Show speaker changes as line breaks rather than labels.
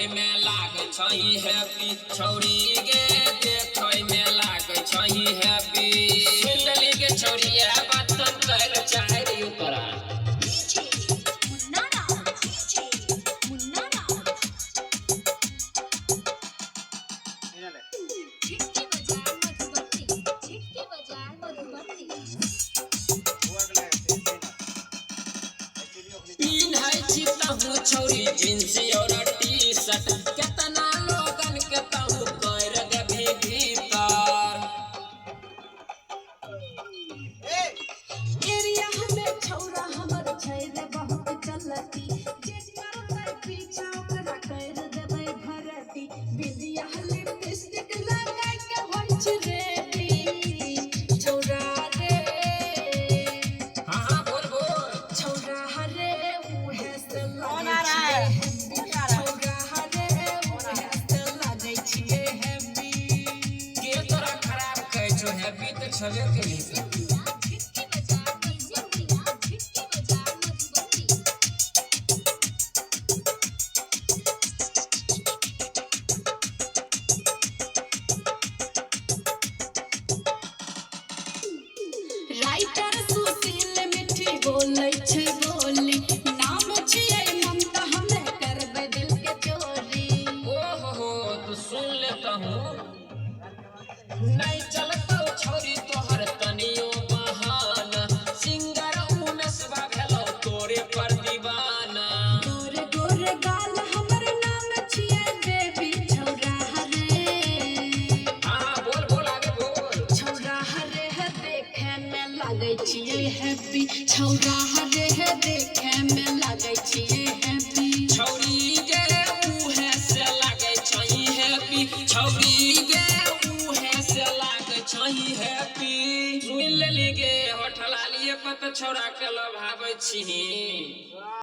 देखै में लागे छही हैप्पी छौरी गे देखै में लागे छही हैप्पी सुन लेली गे छौरिया बात तन कहल चाहे रे तोरा छौरी जींस और टी-शर्ट केतना लोगन के तहु कर देबी भीतर
एरिया में छौरा हमर छै रे बहुत चलती जे करबै पीछा ओकरा कर देबै भरती बिंदिया लिपस्टिक लगा के होय छै रे छौरा रे
हां बोल बोल
छौरा रे उहे से
हैप्पी तो छबे केली
राइटर सुशील मिठी बोलै छै बोली नाम छियै ममता हमे करबै दिल के चोरी
ओहो तू सुन लेता हूँ नहीं चलतो छौरी तोहर तनियो बहाना सिंगर उमेश बा भेलो तोरे पर दीवाना
गोरे गोरे गाल हमर नाम छियै बेबी छौरा रे
हां बोल बोल आगे बोल
छौरा रे देखे में लागै छियै हैप्पी छौरा रे देखे में लागै छियै हैप्पी
छौरी गे उहे से लागै छही हैप्पी छौरी गे छही हैप्पी सुन लेली गे होठलालिए पर त छौरा के लभाबै छी